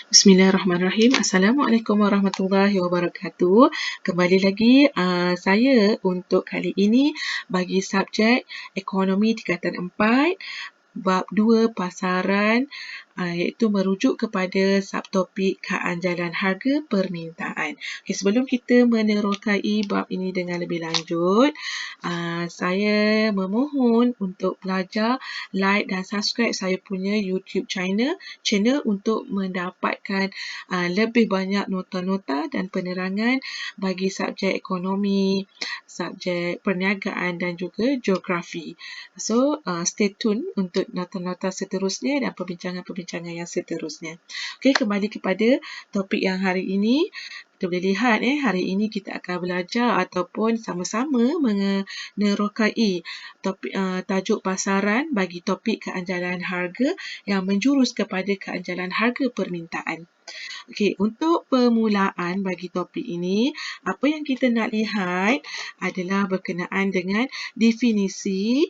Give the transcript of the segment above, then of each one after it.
Bismillahirrahmanirrahim. Assalamualaikum warahmatullahi wabarakatuh. Kembali lagi saya untuk kali ini bagi subjek Ekonomi Tingkatan 4, Bab 2 Pasaran, iaitu merujuk kepada subtopik keanjalan harga permintaan. Okay, sebelum kita menerokai bab ini dengan lebih lanjut, saya memohon untuk pelajar like dan subscribe saya punya YouTube channel untuk mendapatkan lebih banyak nota-nota dan penerangan bagi subjek ekonomi, subjek perniagaan dan juga geografi. So, stay tune untuk nota-nota seterusnya dan perbincangan-perbincangan yang seterusnya. Okey, kembali kepada topik yang hari ini. Kita boleh lihat hari ini kita akan belajar ataupun sama-sama menerokai topik tajuk pasaran bagi topik keanjalan harga yang menjurus kepada keanjalan harga permintaan. Okey, untuk permulaan bagi topik ini, apa yang kita nak lihat adalah berkenaan dengan definisi,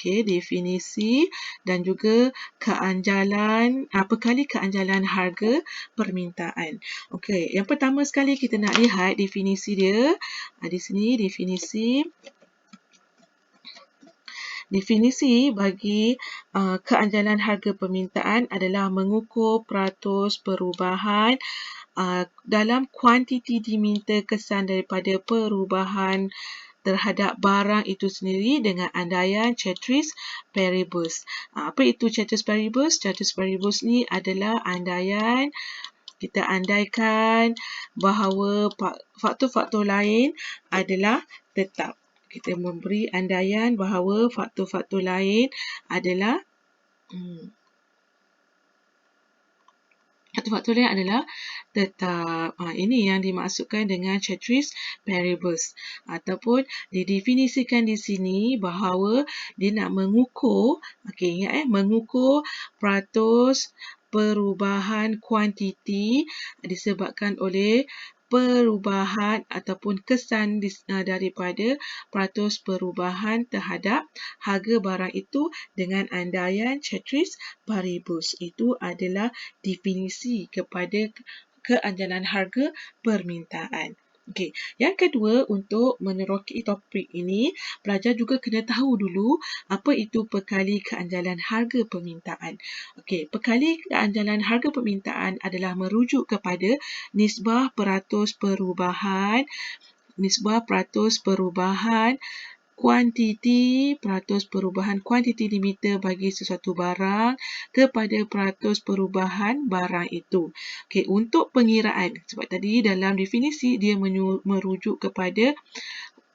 definisi dan juga keanjalan, pekali keanjalan harga permintaan. Okey, yang pertama sekali kita nak lihat definisi dia. Di sini definisi. Definisi bagi keanjalan harga permintaan adalah mengukur peratus perubahan dalam kuantiti diminta kesan daripada perubahan terhadap barang itu sendiri dengan andaian ceteris paribus. Apa itu ceteris paribus? Ceteris paribus ni adalah andaian, kita andaikan bahawa faktor-faktor lain adalah tetap. Kita memberi andaian bahawa faktor-faktor lain adalah tetap. Ini yang dimaksudkan dengan ceteris paribus, ataupun didefinisikan di sini bahawa dia nak mengukur, ingat mengukur peratus perubahan kuantiti disebabkan oleh perubahan ataupun kesan daripada peratus perubahan terhadap harga barang itu dengan andaian ceteris paribus. Itu adalah definisi kepada keanjalan harga permintaan. Okey, yang kedua, untuk menerokai topik ini, pelajar juga kena tahu dulu apa itu pekali keanjalan harga permintaan. Okey, pekali keanjalan harga permintaan adalah merujuk kepada nisbah peratus perubahan peratus kuantiti diminta bagi sesuatu barang kepada peratus perubahan barang itu. Okey, untuk pengiraan, sebab tadi dalam definisi dia merujuk kepada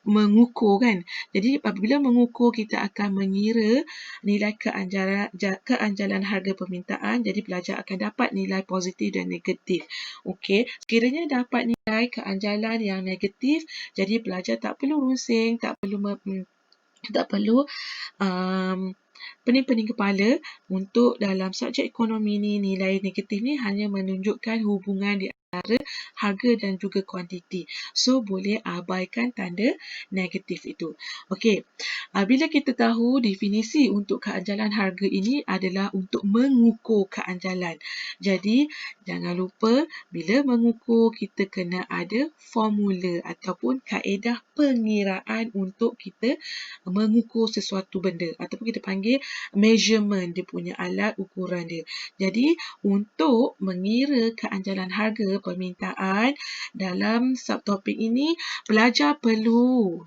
mengukur kan. Jadi apabila mengukur, kita akan mengira nilai keanjalan harga permintaan. Jadi pelajar akan dapat nilai positif dan negatif. Okey, sekiranya dapat nilai keanjalan yang negatif, jadi pelajar tak perlu runsing, tak perlu pening-pening kepala untuk dalam subjek ekonomi ni. Nilai negatif ni hanya menunjukkan hubungan di antara harga dan juga kuantiti. So, boleh abaikan tanda negatif itu. Okey, bila kita tahu definisi untuk keanjalan harga ini adalah untuk mengukur keanjalan. Jadi, jangan lupa bila mengukur kita kena ada formula ataupun kaedah pengiraan untuk kita mengukur sesuatu benda, ataupun kita panggil measurement, dia punya alat ukuran dia. Jadi, untuk mengira keanjalan harga permintaan dalam subtopik ini, pelajar perlu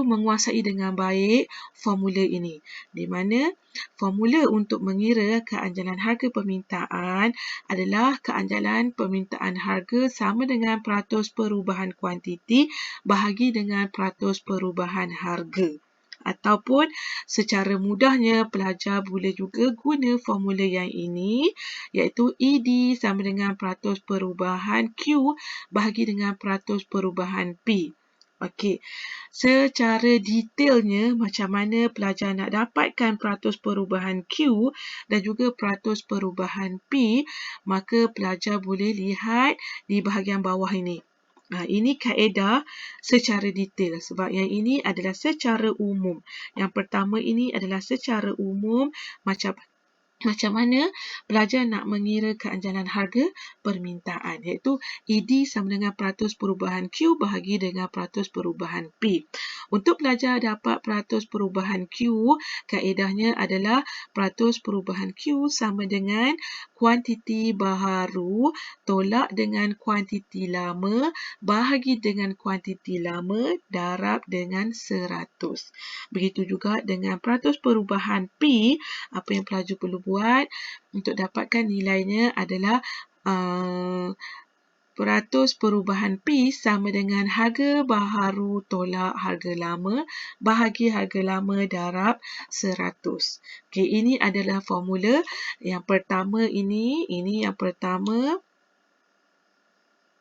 menguasai dengan baik formula ini, di mana formula untuk mengira keanjalan harga permintaan adalah keanjalan permintaan harga sama dengan peratus perubahan kuantiti bahagi dengan peratus perubahan harga. Ataupun secara mudahnya pelajar boleh juga guna formula yang ini, iaitu ED sama dengan peratus perubahan Q bahagi dengan peratus perubahan P. Okey, secara detailnya macam mana pelajar nak dapatkan peratus perubahan Q dan juga peratus perubahan P, maka pelajar boleh lihat di bahagian bawah ini. Ini kaedah secara detail, sebab yang ini adalah secara umum. Yang pertama ini adalah secara umum, macam Macam mana pelajar nak mengira keanjalan harga permintaan, iaitu ED sama dengan peratus perubahan Q bahagi dengan peratus perubahan P. Untuk pelajar dapat peratus perubahan Q, kaedahnya adalah peratus perubahan Q sama dengan kuantiti baharu tolak dengan kuantiti lama bahagi dengan kuantiti lama darab dengan 100. Begitu juga dengan peratus perubahan P, apa yang pelajar perlu buat untuk dapatkan nilainya adalah peratus perubahan P sama dengan harga baharu tolak harga lama bahagi harga lama darab 100. Okey, ini adalah formula yang pertama ini yang pertama.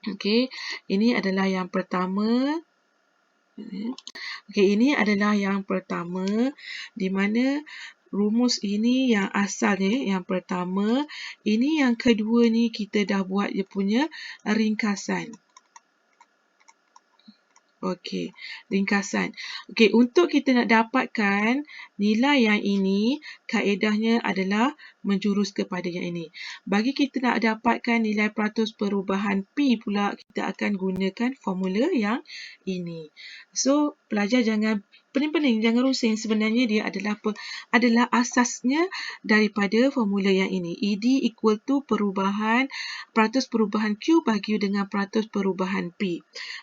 Okey, ini adalah yang pertama. Okey, ini adalah yang pertama di mana rumus ini yang asal ni, yang pertama. Ini yang kedua ni kita dah buat dia punya ringkasan. Okey, ringkasan. Okey, untuk kita nak dapatkan nilai yang ini, kaedahnya adalah menjurus kepada yang ini. Bagi kita nak dapatkan nilai peratus perubahan P pula, kita akan gunakan formula yang ini. So, pelajar jangan pening-pening, jangan rusing. Sebenarnya dia adalah asasnya daripada formula yang ini. ED equal to peratus perubahan Q bagi dengan peratus perubahan P.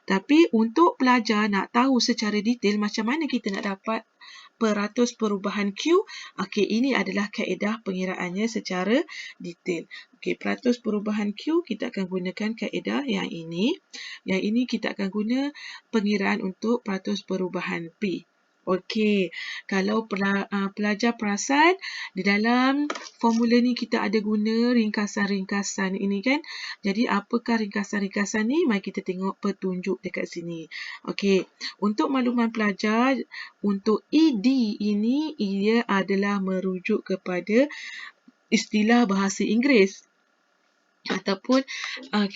Tapi untuk pelajar nak tahu secara detail macam mana kita nak dapat peratus perubahan Q, okey, ini adalah kaedah pengiraannya secara detail. Okey, peratus perubahan Q kita akan gunakan kaedah yang ini. Yang ini kita akan guna pengiraan untuk peratus perubahan P. Okey, kalau pelajar perasan, di dalam formula ni kita ada guna ringkasan-ringkasan ini kan. Jadi apakah ringkasan-ringkasan ni? Mari kita tengok petunjuk dekat sini. Okey, untuk makluman pelajar, untuk ED ini ia adalah merujuk kepada istilah bahasa Inggeris. Ataupun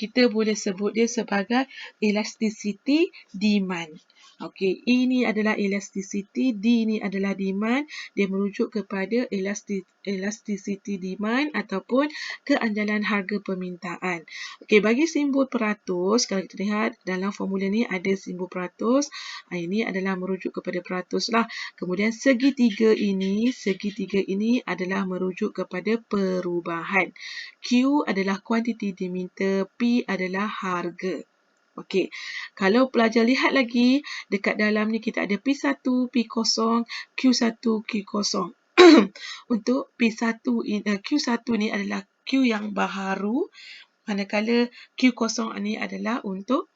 kita boleh sebut dia sebagai elasticity demand. Okey, E ni adalah elasticity, D ni adalah demand. Dia merujuk kepada elasticity demand ataupun keanjalan harga permintaan. Okey, bagi simbol peratus, kalau kita lihat dalam formula ni ada simbol peratus. Ini adalah merujuk kepada peratus lah. Kemudian segitiga ini adalah merujuk kepada perubahan. Q adalah kuantiti diminta, P adalah harga. Okey, kalau pelajar lihat lagi, dekat dalam ni kita ada P1, P0, Q1, Q0. Untuk P1, Q1 ni adalah Q yang baharu, manakala Q0 ni adalah untuk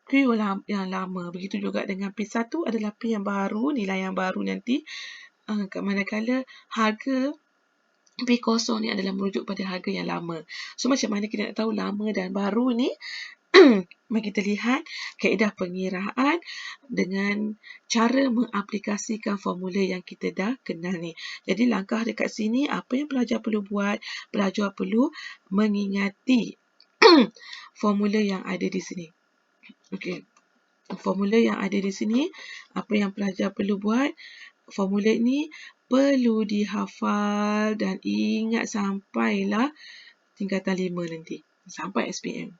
Q yang lama. Begitu juga dengan P1 adalah P yang baharu, nilai yang baru nanti. Manakala harga P0 ni adalah merujuk pada harga yang lama. So, macam mana kita nak tahu lama dan baru ni? Mari kita lihat kaedah pengiraan dengan cara mengaplikasikan formula yang kita dah kenal ni. Jadi langkah dekat sini, apa yang pelajar perlu buat? Pelajar perlu mengingati formula yang ada di sini. Okey, formula yang ada di sini, apa yang pelajar perlu buat? Formula ini perlu dihafal dan ingat sampailah tingkatan 5 nanti. Sampai SPM.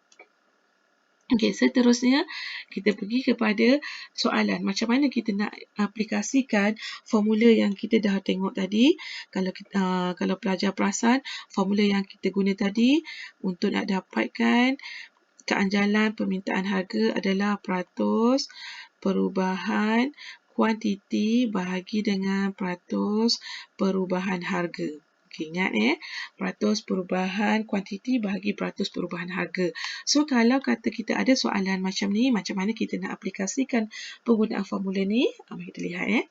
Okey, seterusnya kita pergi kepada soalan. Macam mana kita nak aplikasikan formula yang kita dah tengok tadi. Kalau pelajar perasan, formula yang kita guna tadi untuk nak dapatkan keanjalan permintaan harga adalah peratus perubahan kuantiti bahagi dengan peratus perubahan harga. Okay, ingat peratus perubahan kuantiti bahagi peratus perubahan harga. So, kalau kata kita ada soalan macam ni, macam mana kita nak aplikasikan penggunaan formula ni? Mari kita lihat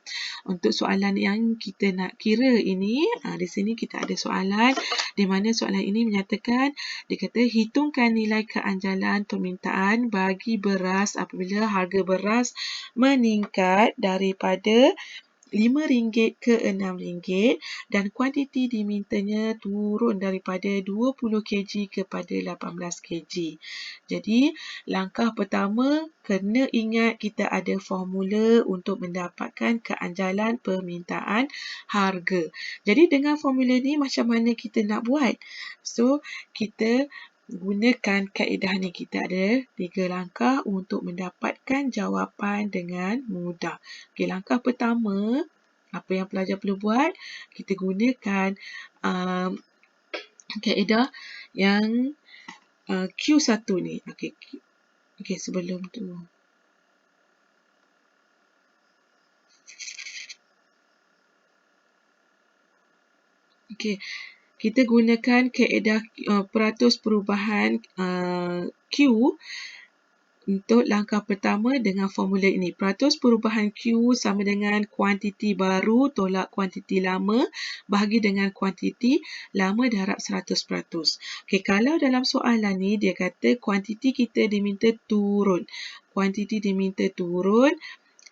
Untuk soalan yang kita nak kira ini, di sini kita ada soalan di mana soalan ini menyatakan, dia kata hitungkan nilai keanjalan permintaan bagi beras apabila harga beras meningkat daripada RM5 ke RM6 dan kuantiti dimintanya turun daripada 20 kg kepada 18 kg. Jadi, langkah pertama kena ingat kita ada formula untuk mendapatkan keanjalan permintaan harga. Jadi, dengan formula ni macam mana kita nak buat? So, kita gunakan kaedah ni. Kita ada 3 langkah untuk mendapatkan jawapan dengan mudah. Okey, langkah pertama, apa yang pelajar perlu buat? Kita gunakan kaedah yang Q1 ni. Okey, sebelum tu. Okey, kita gunakan kaedah peratus perubahan Q untuk langkah pertama dengan formula ini. Peratus perubahan Q sama dengan kuantiti baru tolak kuantiti lama bahagi dengan kuantiti lama darab 100%. Okey, kalau dalam soalan ni dia kata kuantiti kita diminta turun. Kuantiti diminta turun,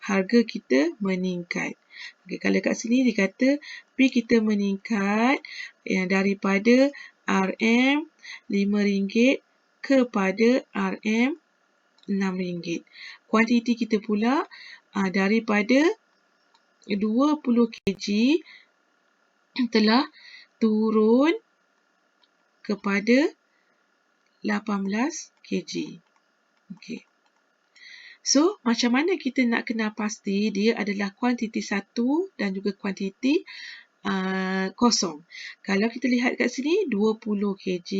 harga kita meningkat. Okey, kalau kat sini dia kata P kita meningkat daripada RM5 kepada RM6. Kuantiti kita pula daripada 20 kg telah turun kepada 18 kg. Okey. So, macam mana kita nak kenal pasti dia adalah kuantiti satu dan juga kuantiti kosong. Kalau kita lihat kat sini 20 kg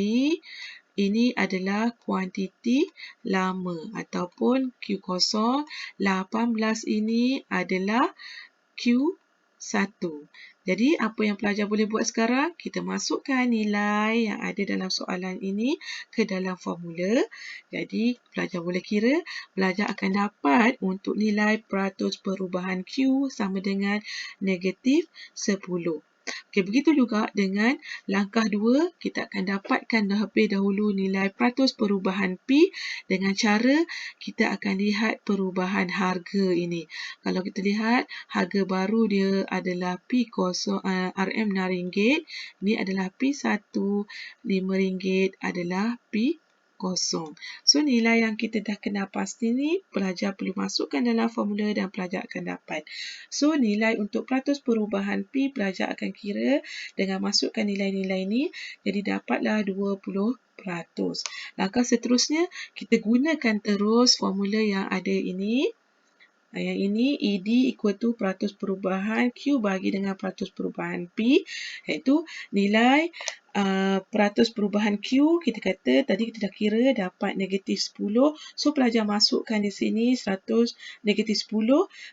ini adalah kuantiti lama ataupun Q0. 18 ini adalah Q1. Jadi, apa yang pelajar boleh buat sekarang? Kita masukkan nilai yang ada dalam soalan ini ke dalam formula. Jadi, pelajar boleh kira, pelajar akan dapat untuk nilai peratus perubahan Q sama dengan -10. Okey, begitu juga dengan langkah 2, kita akan dapatkan terlebih dahulu nilai peratus perubahan P dengan cara kita akan lihat perubahan harga ini. Kalau kita lihat harga baru dia adalah P0 RM6. Ini adalah P1, RM5 adalah P0. So, nilai yang kita dah kenal pasti ni, pelajar perlu masukkan dalam formula dan pelajar akan dapat. So, nilai untuk peratus perubahan P, pelajar akan kira dengan masukkan nilai-nilai ni, jadi dapatlah 20%. Langkah seterusnya, kita gunakan terus formula yang ada ini. Yang ini ED equal to peratus perubahan Q bagi dengan peratus perubahan P, iaitu nilai peratus perubahan Q, kita kata tadi kita dah kira dapat -10. So, pelajar masukkan di sini -10.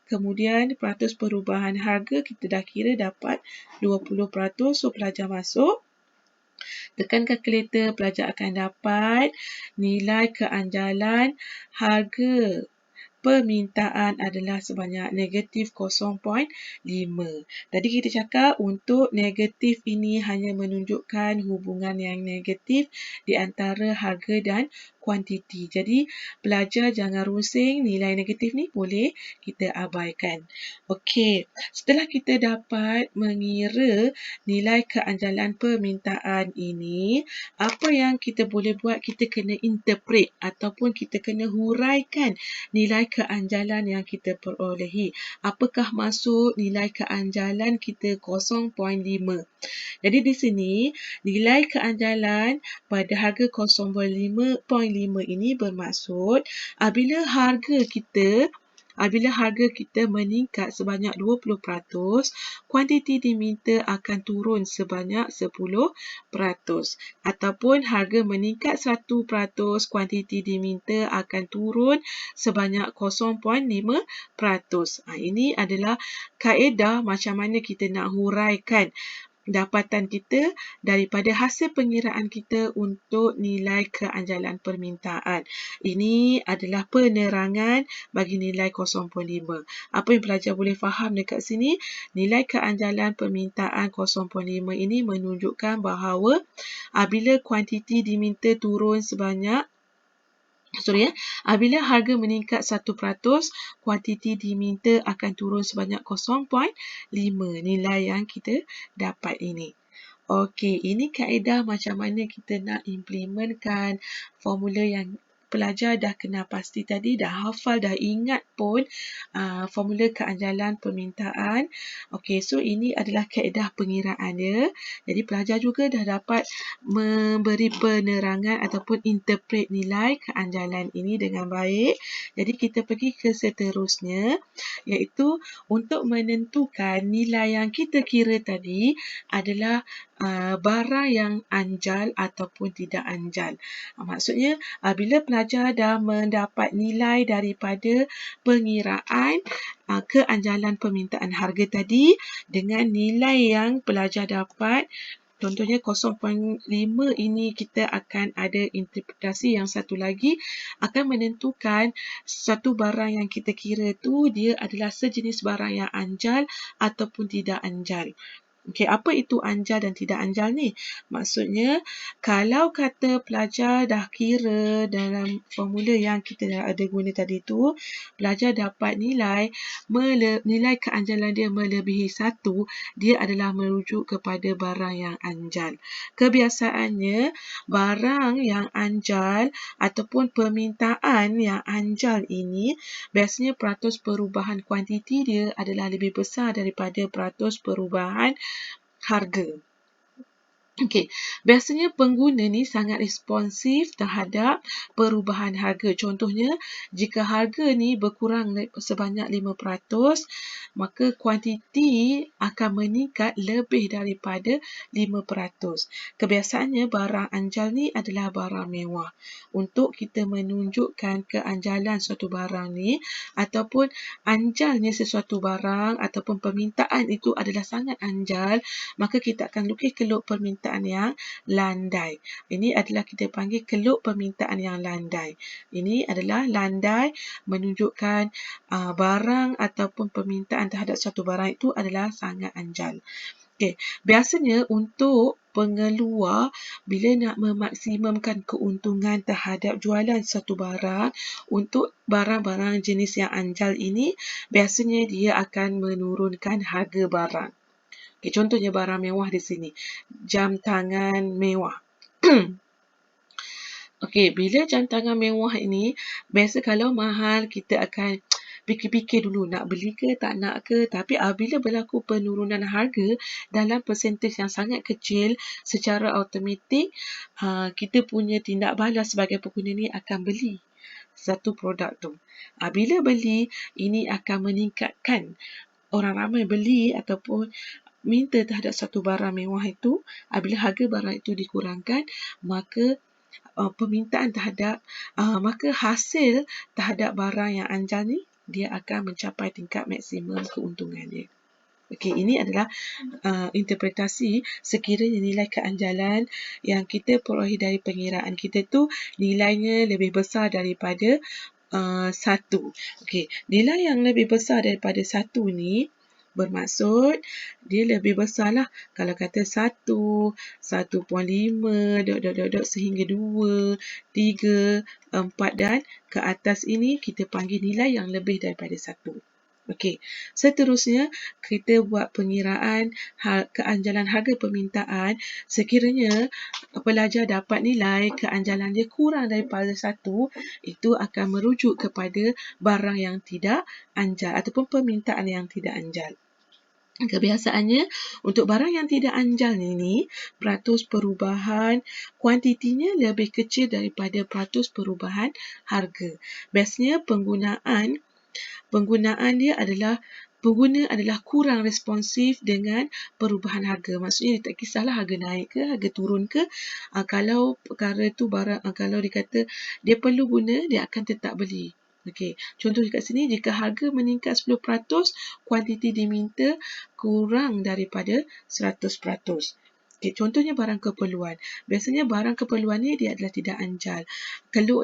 Kemudian peratus perubahan harga kita dah kira dapat 20%. So, pelajar masuk. Tekan kalkulator, pelajar akan dapat nilai keanjalan harga permintaan adalah sebanyak -0.5. Tadi kita cakap untuk negatif ini hanya menunjukkan hubungan yang negatif di antara harga dan kuantiti. Jadi, pelajar jangan rusing, nilai negatif ni boleh kita abaikan. Okey, setelah kita dapat mengira nilai keanjalan permintaan ini, apa yang kita boleh buat? Kita kena interpret ataupun kita kena huraikan nilai keanjalan yang kita perolehi. Apakah maksud nilai keanjalan kita 0.5? Jadi di sini nilai keanjalan pada harga 0.5 ini bermaksud apabila harga kita meningkat sebanyak 20%, kuantiti diminta akan turun sebanyak 10%. Ataupun harga meningkat 100%, kuantiti diminta akan turun sebanyak 0.5%. Ini adalah kaedah macam mana kita nak huraikan dapatan kita daripada hasil pengiraan kita untuk nilai keanjalan permintaan. Ini adalah penerangan bagi nilai 0.5. Apa yang pelajar boleh faham dekat sini? Nilai keanjalan permintaan 0.5 ini menunjukkan bahawa apabila kuantiti diminta turun sebanyak Bila harga meningkat 1%, kuantiti diminta akan turun sebanyak 0.5 nilai yang kita dapat ini. Okey, ini kaedah macam mana kita nak implementkan formula yang pelajar dah kenal pasti tadi, dah hafal, dah ingat pun formula keanjalan permintaan. Okey, so ini adalah kaedah pengiraan dia. Jadi pelajar juga dah dapat memberi penerangan ataupun interpret nilai keanjalan ini dengan baik. Jadi kita pergi ke seterusnya, iaitu untuk menentukan nilai yang kita kira tadi adalah barang yang anjal ataupun tidak anjal. Maksudnya bila pelajar dah mendapat nilai daripada pengiraan keanjalan permintaan harga tadi dengan nilai yang pelajar dapat, contohnya 0.5 ini, kita akan ada interpretasi yang satu lagi akan menentukan satu barang yang kita kira tu dia adalah sejenis barang yang anjal ataupun tidak anjal. Okey, apa itu anjal dan tidak anjal ni? Maksudnya, kalau kata pelajar dah kira dalam formula yang kita dah ada guna tadi tu, pelajar dapat nilai keanjalan dia melebihi 1, dia adalah merujuk kepada barang yang anjal. Kebiasaannya, barang yang anjal ataupun permintaan yang anjal ini, biasanya peratus perubahan kuantiti dia adalah lebih besar daripada peratus perubahan harga. Okey, biasanya pengguna ni sangat responsif terhadap perubahan harga. Contohnya, jika harga ni berkurang sebanyak 5%, maka kuantiti akan meningkat lebih daripada 5%. Kebiasaannya barang anjal ni adalah barang mewah. Untuk kita menunjukkan keanjalan suatu barang ni ataupun anjalnya sesuatu barang ataupun permintaan itu adalah sangat anjal, maka kita akan lukis keluk permintaan yang landai. Ini adalah kita panggil keluk permintaan yang landai. Ini adalah landai menunjukkan barang ataupun permintaan terhadap suatu barang itu adalah sangat anjal. Okey, biasanya untuk pengeluar bila nak memaksimumkan keuntungan terhadap jualan satu barang, untuk barang-barang jenis yang anjal ini, biasanya dia akan menurunkan harga barang. Okay, contohnya barang mewah di sini, jam tangan mewah. Okey, bila jam tangan mewah ini, biasa kalau mahal kita akan fikir-fikir dulu nak beli ke tak nak ke. Tapi bila berlaku penurunan harga dalam persentase yang sangat kecil, secara automatik kita punya tindak balas sebagai pengguna ni akan beli satu produk tu. Bila beli, ini akan meningkatkan orang ramai beli ataupun minta terhadap satu barang mewah itu. Bila harga barang itu dikurangkan, maka permintaan terhadap maka hasil terhadap barang yang anjal ni dia akan mencapai tingkat maksimum keuntungan dia. Okey, ini adalah interpretasi sekiranya nilai keanjalan yang kita perolehi dari pengiraan kita tu nilainya lebih besar daripada 1. Okey, nilai yang lebih besar daripada 1 ni bermaksud dia lebih besar lah. Kalau kata 1, 1.5, sehingga 2, 3, 4 dan ke atas ini kita panggil nilai yang lebih daripada 1. Okey, seterusnya kita buat pengiraan keanjalan harga permintaan. Sekiranya pelajar dapat nilai keanjalan dia kurang daripada 1, itu akan merujuk kepada barang yang tidak anjal ataupun permintaan yang tidak anjal. Kebiasaannya untuk barang yang tidak anjal ini, peratus perubahan kuantitinya lebih kecil daripada peratus perubahan harga. Biasanya penggunaan dia adalah pengguna adalah kurang responsif dengan perubahan harga. Maksudnya dia tak kisahlah harga naik ke, harga turun ke. Kalau perkara tu barang, kalau dikata dia perlu guna, dia akan tetap beli. Okey, contoh dekat sini, jika harga meningkat 10%, kuantiti diminta kurang daripada 100%. Okay, contohnya barang keperluan. Biasanya barang keperluan ni dia adalah tidak anjal. Keluk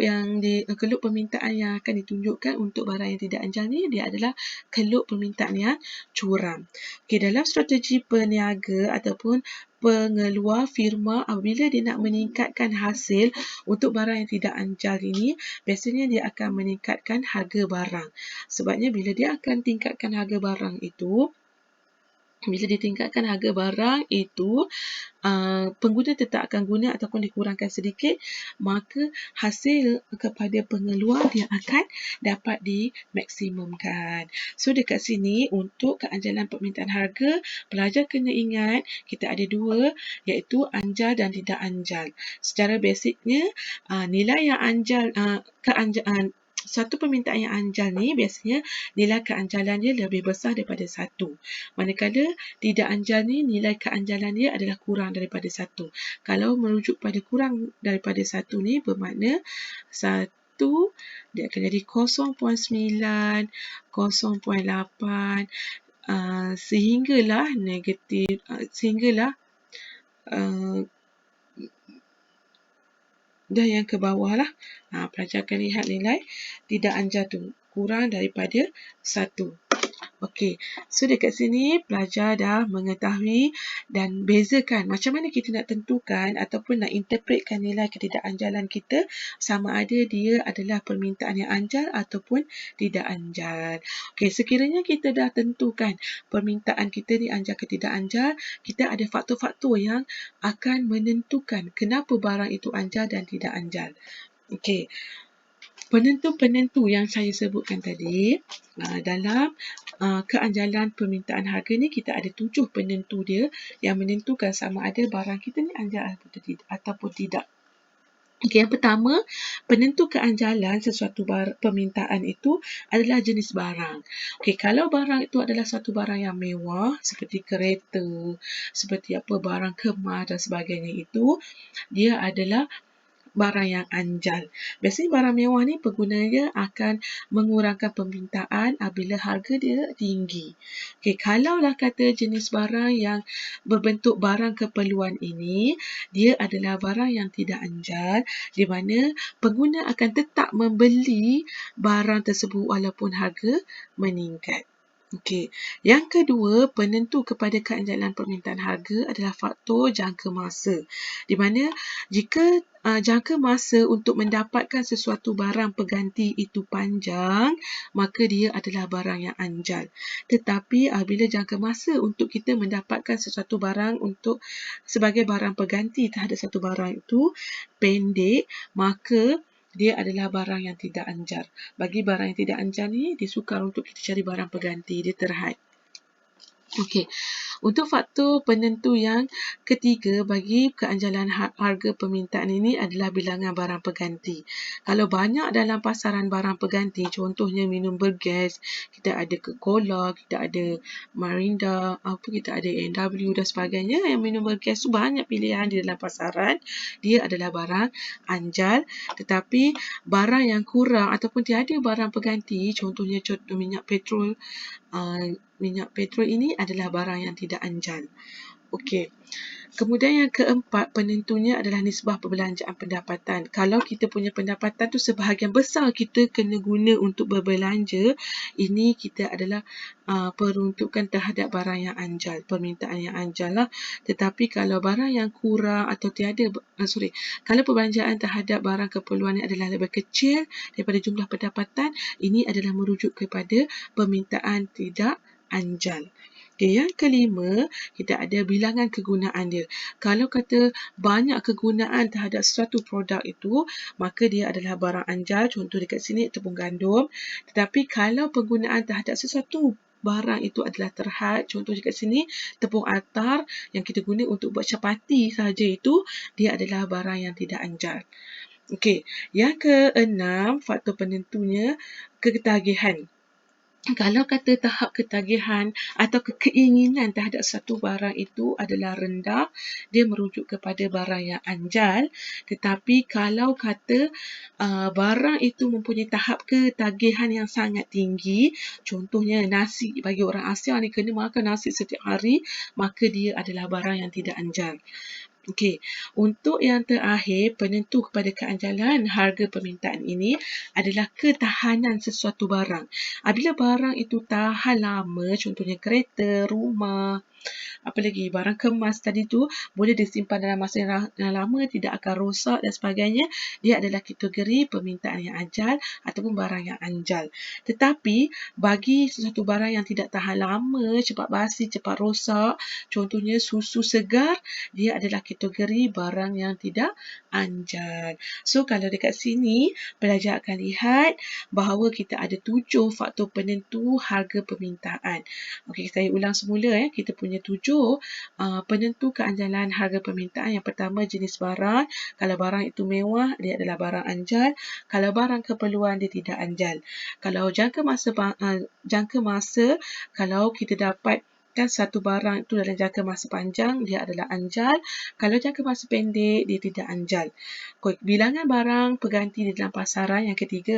permintaan yang akan ditunjukkan untuk barang yang tidak anjal ni dia adalah keluk permintaan yang curam. Okay, dalam strategi peniaga ataupun pengeluar firma apabila dia nak meningkatkan hasil untuk barang yang tidak anjal ini, biasanya dia akan meningkatkan harga barang. Sebabnya bila dia akan tingkatkan harga barang itu, pengguna tetap akan guna ataupun dikurangkan sedikit, maka hasil kepada pengeluar dia akan dapat dimaksimumkan. So dekat sini untuk keanjalan permintaan harga, pelajar kena ingat kita ada dua, iaitu anjal dan tidak anjal. Secara basicnya nilai yang anjal, satu permintaan yang anjal ni biasanya nilai keanjalan dia lebih besar daripada 1. Manakala tidak anjal ni nilai keanjalan dia adalah kurang daripada 1. Kalau merujuk pada kurang daripada 1 ni bermakna 1 dia akan jadi 0.9, 0.8 sehinggalah negatif, dah yang ke bawah lah. Pelajar akan lihat nilai tidak anjal tu kurang daripada 1. Okey, so dekat sini pelajar dah mengetahui dan bezakan macam mana kita nak tentukan ataupun nak interpretkan nilai ketidakanjalan kita, sama ada dia adalah permintaan yang anjal ataupun tidak anjal. Okey, sekiranya kita dah tentukan permintaan kita ni anjal ke tidak anjal, kita ada faktor-faktor yang akan menentukan kenapa barang itu anjal dan tidak anjal. Okey. Penentu-penentu yang saya sebutkan tadi, dalam keanjalan permintaan harga ni kita ada 7 penentu dia yang menentukan sama ada barang kita ni anjal ataupun tidak. Okay, yang pertama, penentu keanjalan sesuatu permintaan itu adalah jenis barang. Okay, kalau barang itu adalah satu barang yang mewah seperti kereta, seperti barang kemas dan sebagainya itu, dia adalah barang yang anjal. Biasanya barang mewah ni penggunanya akan mengurangkan permintaan apabila harga dia tinggi. Okay, kalaulah kata jenis barang yang berbentuk barang keperluan ini, dia adalah barang yang tidak anjal, di mana pengguna akan tetap membeli barang tersebut walaupun harga meningkat. Okey, yang kedua, penentu kepada keanjalan permintaan harga adalah faktor jangka masa. Di mana jika jangka masa untuk mendapatkan sesuatu barang pengganti itu panjang, maka dia adalah barang yang anjal. Tetapi apabila jangka masa untuk kita mendapatkan sesuatu barang sebagai barang pengganti terhadap satu barang itu pendek, maka dia adalah barang yang tidak anjal. Bagi barang yang tidak anjal ni, dia sukar untuk kita cari barang pengganti, dia terhad. Okey, untuk faktor penentu yang ketiga bagi keanjalan harga permintaan ini adalah bilangan barang pengganti. Kalau banyak dalam pasaran barang pengganti, contohnya minum bergas, kita ada Coca-Cola, kita ada Mirinda, kita ada A&W dan sebagainya, yang minum bergas tu banyak pilihan di dalam pasaran, dia adalah barang anjal. Tetapi barang yang kurang ataupun tiada barang pengganti, contohnya minyak petrol, minyak petrol ini adalah barang yang tidak anjal. Okey. Kemudian yang keempat, penentunya adalah nisbah perbelanjaan pendapatan. Kalau kita punya pendapatan tu sebahagian besar kita kena guna untuk berbelanja, ini kita adalah peruntukan terhadap barang yang anjal, permintaan yang anjal lah. Tetapi kalau barang yang kurang atau kalau perbelanjaan terhadap barang keperluan adalah lebih kecil daripada jumlah pendapatan, ini adalah merujuk kepada permintaan tidak anjal. Okay, yang kelima, kita ada bilangan kegunaan dia. Kalau kata banyak kegunaan terhadap suatu produk itu, maka dia adalah barang anjal. Contoh dekat sini tepung gandum. Tetapi kalau penggunaan terhadap sesuatu barang itu adalah terhad, contoh dekat sini tepung atar yang kita guna untuk buat capati saja, itu dia adalah barang yang tidak anjal. Okey, yang keenam, faktor penentunya ketagihan. Kalau kata tahap ketagihan atau keinginan terhadap satu barang itu adalah rendah, dia merujuk kepada barang yang anjal. Tetapi kalau kata barang itu mempunyai tahap ketagihan yang sangat tinggi, contohnya nasi, bagi orang Asia ni kena makan nasi setiap hari, maka dia adalah barang yang tidak anjal. Okey, untuk yang terakhir, penentu kepada keanjalan harga permintaan ini adalah ketahanan sesuatu barang. Apabila barang itu tahan lama, contohnya kereta, rumah, apa lagi, barang kemas tadi tu boleh disimpan dalam masa yang lama, tidak akan rosak dan sebagainya, dia adalah kategori permintaan yang ajal ataupun barang yang anjal. Tetapi bagi sesuatu barang yang tidak tahan lama, cepat basi, cepat rosak, contohnya susu segar, dia adalah kategori barang yang tidak anjal. So kalau dekat sini pelajar akan lihat bahawa kita ada 7 faktor penentu harga permintaan. Okey, saya ulang semula kita punya 7 penentu keanjalan harga permintaan. Yang pertama, jenis barang. Kalau barang itu mewah, dia adalah barang anjal. Kalau barang keperluan, dia tidak anjal. Kalau jangka masa, kalau kita dapat satu barang itu dalam jangka masa panjang, dia adalah anjal. Kalau jangka masa pendek, dia tidak anjal. Bilangan barang pengganti di dalam pasaran, yang ketiga.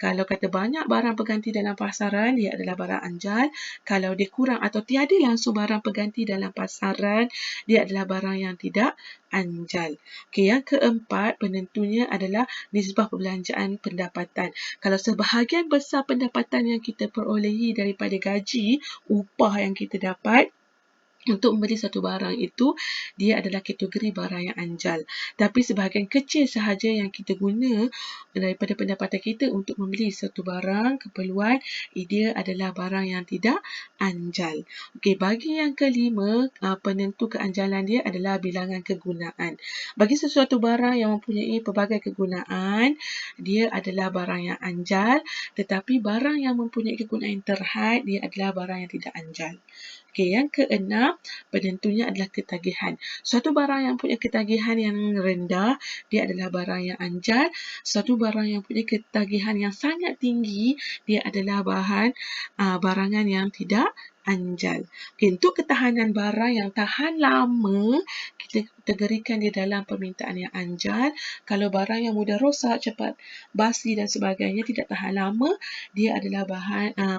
Kalau kata banyak barang pengganti dalam pasaran, dia adalah barang anjal. Kalau dia kurang atau tiada langsung barang pengganti dalam pasaran, dia adalah barang yang tidak anjal. Okey, yang keempat penentunya adalah nisbah perbelanjaan pendapatan. Kalau sebahagian besar pendapatan yang kita perolehi daripada gaji, upah yang kita dapat untuk membeli satu barang itu, dia adalah kategori barang yang anjal. Tapi sebahagian kecil sahaja yang kita guna daripada pendapatan kita untuk membeli satu barang keperluan, dia adalah barang yang tidak anjal. Okey, bagi yang kelima, penentu keanjalan dia adalah bilangan kegunaan. Bagi sesuatu barang yang mempunyai pelbagai kegunaan, dia adalah barang yang anjal. Tetapi barang yang mempunyai kegunaan terhad, dia adalah barang yang tidak anjal. Okey, yang keenam, penentunya adalah ketagihan. Suatu barang yang punya ketagihan yang rendah, dia adalah barang yang anjal. Suatu barang yang punya ketagihan yang sangat tinggi, dia adalah barangan yang tidak anjal. Okey, untuk ketahanan barang yang tahan lama, kita kategorikan dia dalam permintaan yang anjal. Kalau barang yang mudah rosak, cepat basi dan sebagainya, tidak tahan lama, dia adalah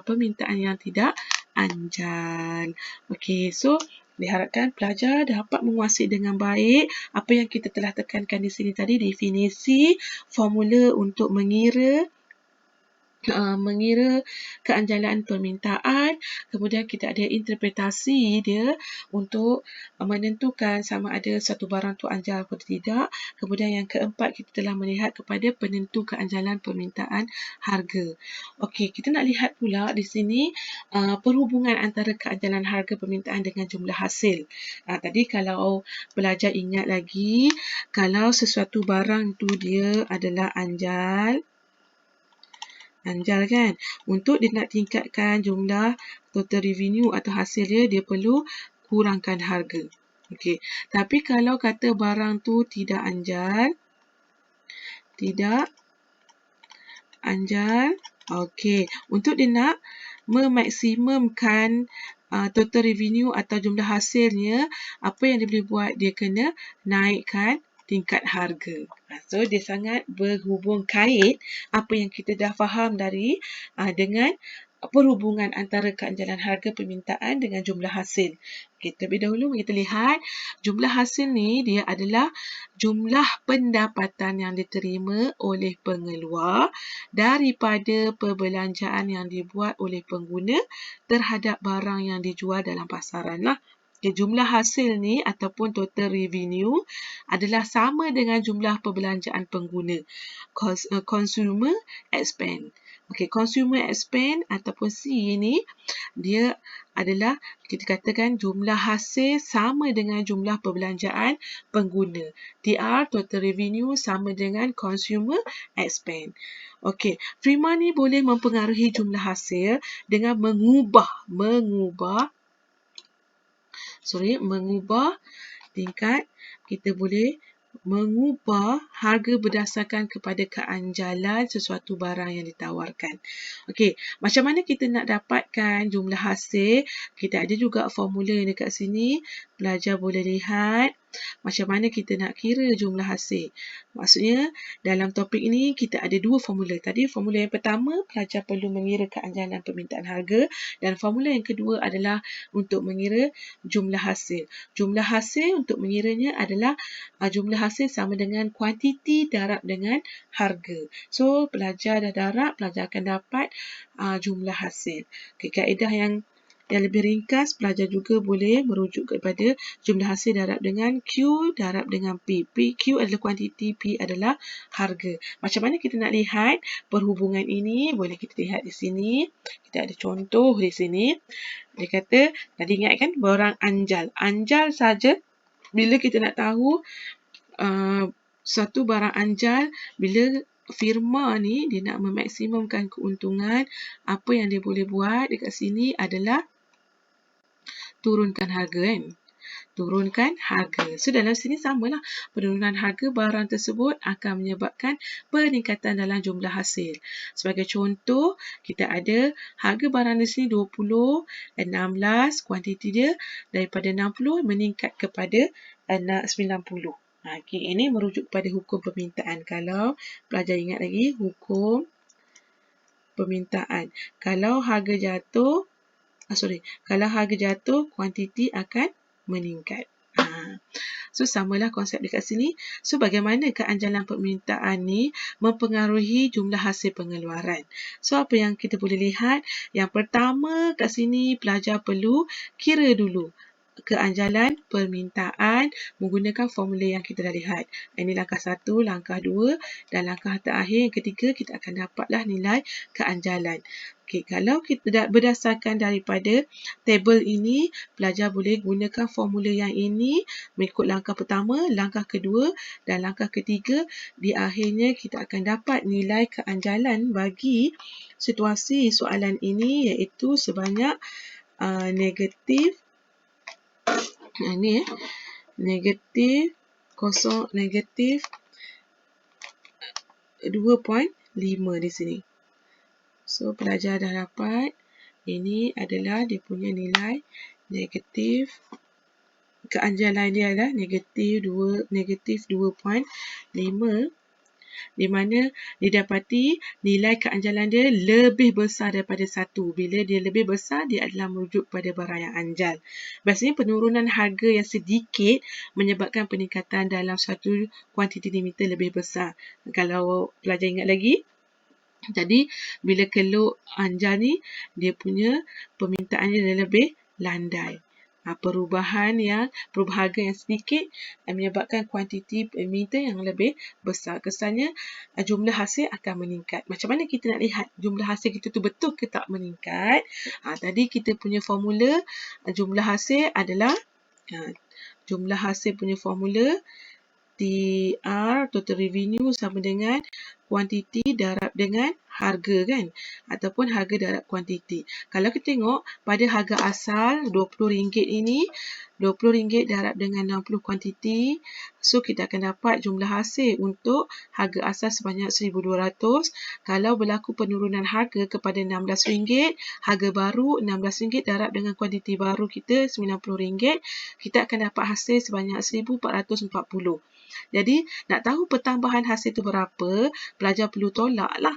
permintaan yang tidak anjal. Okey, so diharapkan pelajar dapat menguasai dengan baik apa yang kita telah tekankan di sini tadi, definisi, formula untuk mengira keanjalan permintaan, kemudian kita ada interpretasi dia untuk menentukan sama ada satu barang tu anjal atau tidak. Kemudian yang keempat, kita telah melihat kepada penentu keanjalan permintaan harga. Okey, kita nak lihat pula di sini perhubungan antara keanjalan harga permintaan dengan jumlah hasil. Tadi kalau pelajar ingat lagi, kalau sesuatu barang tu dia adalah anjal kan. Untuk dia nak tingkatkan jumlah total revenue atau hasil dia perlu kurangkan harga. Okey. Tapi kalau kata barang tu tidak anjal, okey. Untuk dia nak memaksimumkan total revenue atau jumlah hasilnya, apa yang dia boleh buat? Dia kena naikkan tingkat harga. So, dia sangat berhubung kait apa yang kita dah faham dengan perhubungan antara keanjalan harga permintaan dengan jumlah hasil. Okay, terlebih dahulu kita lihat jumlah hasil ni dia adalah jumlah pendapatan yang diterima oleh pengeluar daripada perbelanjaan yang dibuat oleh pengguna terhadap barang yang dijual dalam pasaran lah. Okay, jumlah hasil ni ataupun total revenue adalah sama dengan jumlah perbelanjaan pengguna. Consumer expend. Okay, consumer expend ataupun C ni dia adalah kita katakan jumlah hasil sama dengan jumlah perbelanjaan pengguna. TR, total revenue, sama dengan consumer expend. Okey, free money boleh mempengaruhi jumlah hasil dengan mengubah tingkat, kita boleh mengubah harga berdasarkan kepada keanjalan sesuatu barang yang ditawarkan. Okey, macam mana kita nak dapatkan jumlah hasil? Kita ada juga formula yang dekat sini. Pelajar boleh lihat macam mana kita nak kira jumlah hasil. Maksudnya, dalam topik ini kita ada dua formula. Tadi formula yang pertama, pelajar perlu mengira keanjalan permintaan harga, dan formula yang kedua adalah untuk mengira jumlah hasil. Jumlah hasil untuk mengiranya adalah jumlah hasil sama dengan kuantiti darab dengan harga. So, pelajar dah darab, pelajar akan dapat jumlah hasil. Okay, kaedah yang lebih ringkas, pelajar juga boleh merujuk kepada jumlah hasil darab dengan Q darab dengan P. Q adalah kuantiti, P adalah harga. Macam mana kita nak lihat perhubungan ini? Boleh kita lihat di sini. Kita ada contoh di sini. Dia kata, tadi ingat kan, barang anjal. Anjal saja, bila kita nak tahu satu barang anjal, bila firma ni dia nak memaksimumkan keuntungan, apa yang dia boleh buat dekat sini adalah turunkan harga kan. Turunkan harga. So, dalam sini samalah. Penurunan harga barang tersebut akan menyebabkan peningkatan dalam jumlah hasil. Sebagai contoh, kita ada harga barang di sini 20, 16, kuantiti dia daripada 60 meningkat kepada 90. Okay, ini merujuk kepada hukum permintaan. Kalau pelajar ingat lagi, hukum permintaan. Kalau harga jatuh, kalau harga jatuh, kuantiti akan meningkat. So, samalah konsep dekat sini. So, bagaimana keanjalan permintaan ni mempengaruhi jumlah hasil pengeluaran? So, apa yang kita boleh lihat? Yang pertama kat sini, pelajar perlu kira dulu keanjalan permintaan menggunakan formula yang kita dah lihat. Ini langkah 1, langkah 2 dan langkah terakhir yang ketiga, kita akan dapatlah nilai keanjalan. Okey, kalau kita berdasarkan daripada tabel ini, pelajar boleh gunakan formula yang ini mengikut langkah pertama, langkah kedua dan langkah ketiga. Di akhirnya kita akan dapat nilai keanjalan bagi situasi soalan ini, iaitu sebanyak negatif negatif 2.5 di sini. So, pelajar dah dapat. Ini adalah dia punya nilai negatif. Keanjalan dia adalah negatif 2.5, di mana didapati nilai keanjalan dia lebih besar daripada 1. Bila dia lebih besar, dia adalah merujuk pada barang yang anjal. Biasanya penurunan harga yang sedikit menyebabkan peningkatan dalam satu kuantiti limiter lebih besar. Kalau pelajar ingat lagi, jadi bila keluk anjal ni, dia punya permintaannya dia lebih landai. Perubahan harga yang sedikit menyebabkan kuantiti limiter yang lebih besar. Kesannya jumlah hasil akan meningkat. Macam mana kita nak lihat jumlah hasil kita tu betul ke tak meningkat? Tadi kita punya formula jumlah hasil adalah jumlah hasil punya formula TR, total revenue, sama dengan kuantiti darab dengan harga kan, ataupun harga darab kuantiti. Kalau kita tengok pada harga asal RM20 ini, RM20 darab dengan 60 kuantiti, so kita akan dapat jumlah hasil untuk harga asal sebanyak RM1,200. Kalau berlaku penurunan harga kepada RM16, harga baru RM16 darab dengan kuantiti baru kita RM90, kita akan dapat hasil sebanyak RM1,440. Jadi, nak tahu pertambahan hasil itu berapa, pelajar perlu tolaklah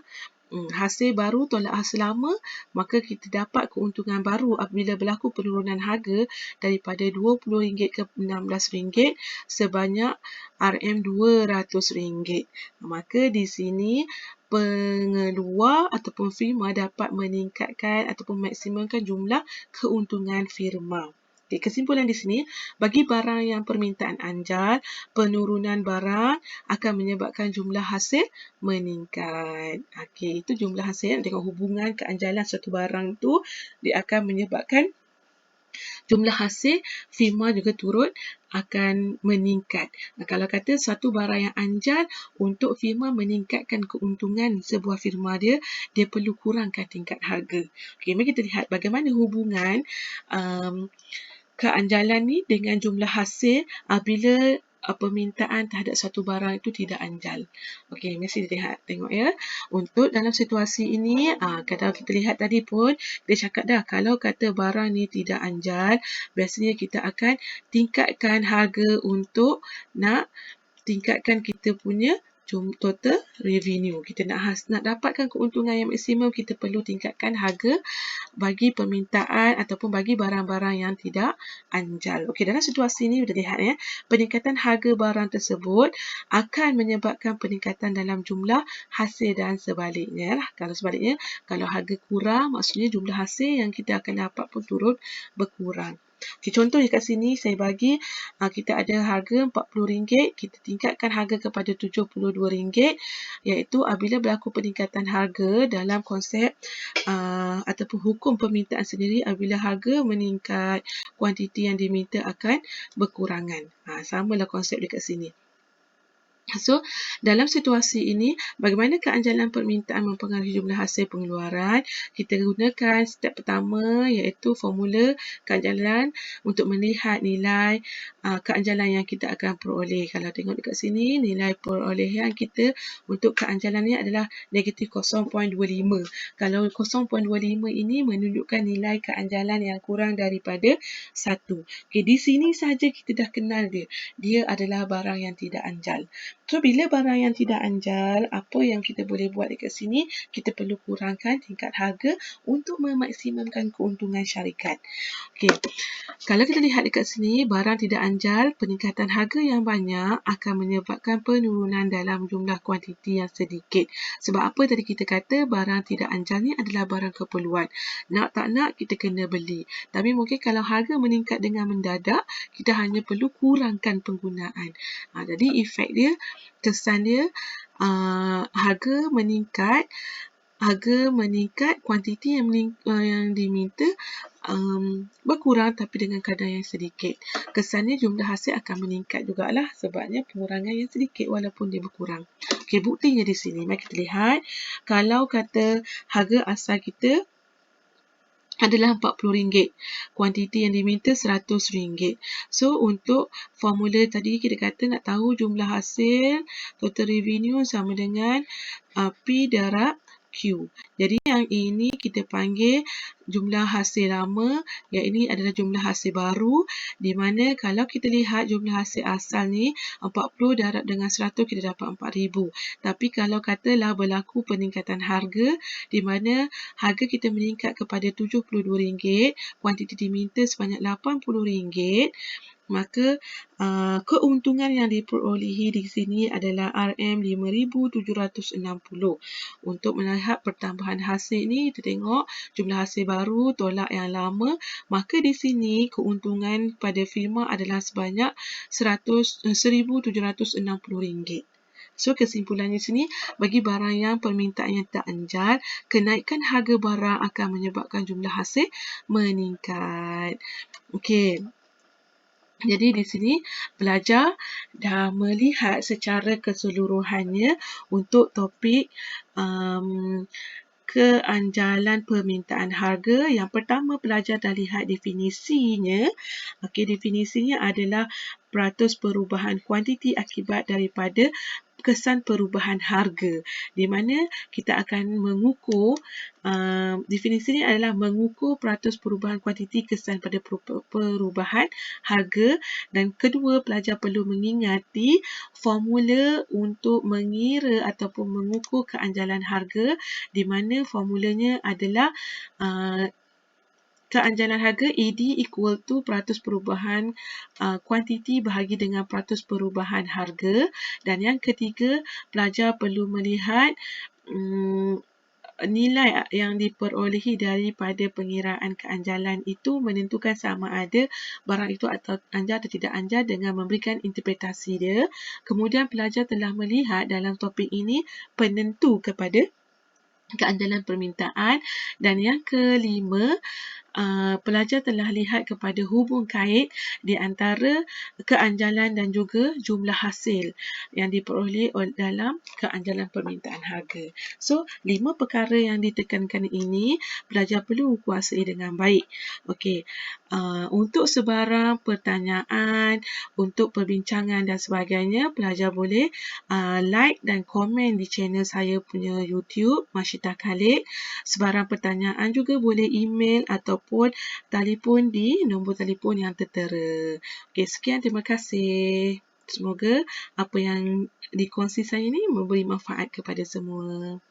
hasil baru tolak hasil lama, maka kita dapat keuntungan baru apabila berlaku penurunan harga daripada RM20 ke RM16 sebanyak RM200. Maka di sini pengeluar ataupun firma dapat meningkatkan ataupun maksimumkan jumlah keuntungan firma. Kesimpulan di sini, bagi barang yang permintaan anjal, penurunan barang akan menyebabkan jumlah hasil meningkat. Okey, itu jumlah hasil dengan hubungan keanjalan satu barang tu, dia akan menyebabkan jumlah hasil firma juga turut akan meningkat. Kalau kata satu barang yang anjal, untuk firma meningkatkan keuntungan sebuah firma dia perlu kurangkan tingkat harga. Okey, mari kita lihat bagaimana hubungan keanjalan ni dengan jumlah hasil bila permintaan terhadap satu barang itu tidak anjal. Okey, mesti tengok ya. Untuk dalam situasi ini, kalau kita lihat tadi pun, dia cakap dah, kalau kata barang ni tidak anjal, biasanya kita akan tingkatkan harga untuk nak tingkatkan kita punya total revenue. Kita nak dapatkan keuntungan yang maksimum, kita perlu tingkatkan harga bagi permintaan ataupun bagi barang-barang yang tidak anjal. Okey, dalam situasi ini kita lihat ya, peningkatan harga barang tersebut akan menyebabkan peningkatan dalam jumlah hasil dan sebaliknya. Kalau sebaliknya, kalau harga kurang, maksudnya jumlah hasil yang kita akan dapat pun turut berkurang. Okay, contoh dekat sini saya bagi kita ada harga RM40, kita tingkatkan harga kepada RM72, iaitu apabila berlaku peningkatan harga dalam konsep ataupun hukum permintaan sendiri, apabila harga meningkat, kuantiti yang diminta akan berkurangan. Samalah konsep dekat sini. So, dalam situasi ini, bagaimana keanjalan permintaan mempengaruhi jumlah hasil pengeluaran? Kita gunakan step pertama iaitu formula keanjalan untuk melihat nilai keanjalan yang kita akan peroleh. Kalau tengok dekat sini, nilai perolehan kita untuk keanjalan ini adalah negatif 0.25. Kalau 0.25 ini menunjukkan nilai keanjalan yang kurang daripada 1. Okay, di sini saja kita dah kenal dia. Dia adalah barang yang tidak anjal. So, bila barang yang tidak anjal, apa yang kita boleh buat dekat sini? Kita perlu kurangkan tingkat harga untuk memaksimumkan keuntungan syarikat. Okey, kalau kita lihat dekat sini, barang tidak anjal, peningkatan harga yang banyak akan menyebabkan penurunan dalam jumlah kuantiti yang sedikit. Sebab apa tadi kita kata barang tidak anjal ni adalah barang keperluan. Nak tak nak, kita kena beli. Tapi mungkin kalau harga meningkat dengan mendadak, kita hanya perlu kurangkan penggunaan. Jadi efek dia, kesan dia, harga meningkat, kuantiti yang diminta berkurang tapi dengan kadar yang sedikit. Kesannya jumlah hasil akan meningkat jugalah sebabnya pengurangan yang sedikit walaupun dia berkurang. Okey, buktinya di sini. Mari kita lihat. Kalau kata harga asal kita adalah RM40. Kuantiti yang diminta RM100. So, untuk formula tadi kita kata nak tahu jumlah hasil, total revenue sama dengan P darab Q. Jadi, yang ini kita panggil jumlah hasil lama, yang ini adalah jumlah hasil baru, di mana kalau kita lihat jumlah hasil asal ni 40 darab dengan 100 kita dapat 4,000. Tapi kalau katalah berlaku peningkatan harga, di mana harga kita meningkat kepada RM72, kuantiti diminta sebanyak RM80, maka keuntungan yang diperolehi di sini adalah RM5,760. Untuk melihat pertambahan hasil ni, kita tengok jumlah hasil baru tolak yang lama, maka di sini keuntungan pada firma adalah sebanyak RM1,760. So, kesimpulannya sini, bagi barang yang permintaannya tak anjal, kenaikan harga barang akan menyebabkan jumlah hasil meningkat. Okey. Jadi di sini pelajar dah melihat secara keseluruhannya untuk topik keanjalan permintaan harga. Yang pertama pelajar dah lihat definisinya. Okey, definisinya adalah peratus perubahan kuantiti akibat daripada kesan perubahan harga, di mana kita akan mengukur, definisi ini adalah mengukur peratus perubahan kuantiti kesan pada perubahan harga. Dan kedua, pelajar perlu mengingati formula untuk mengira ataupun mengukur keanjalan harga, di mana formulanya adalah keanjalan harga ED equal to peratus perubahan kuantiti bahagi dengan peratus perubahan harga. Dan yang ketiga, pelajar perlu melihat nilai yang diperolehi daripada pengiraan keanjalan itu menentukan sama ada barang itu atau anjal atau tidak anjal dengan memberikan interpretasi dia. Kemudian pelajar telah melihat dalam topik ini penentu kepada keanjalan permintaan. Dan yang kelima, pelajar telah lihat kepada hubung kait di antara keanjalan dan juga jumlah hasil yang diperoleh dalam keanjalan permintaan harga. So, 5 perkara yang ditekankan ini pelajar perlu kuasai dengan baik. Okey, untuk sebarang pertanyaan, untuk perbincangan dan sebagainya, pelajar boleh like dan komen di channel saya punya YouTube, Masyitah Khalid. Sebarang pertanyaan juga boleh email ataupun telefon di nombor telefon yang tertera. Okey, sekian, terima kasih. Semoga apa yang dikongsi saya ini memberi manfaat kepada semua.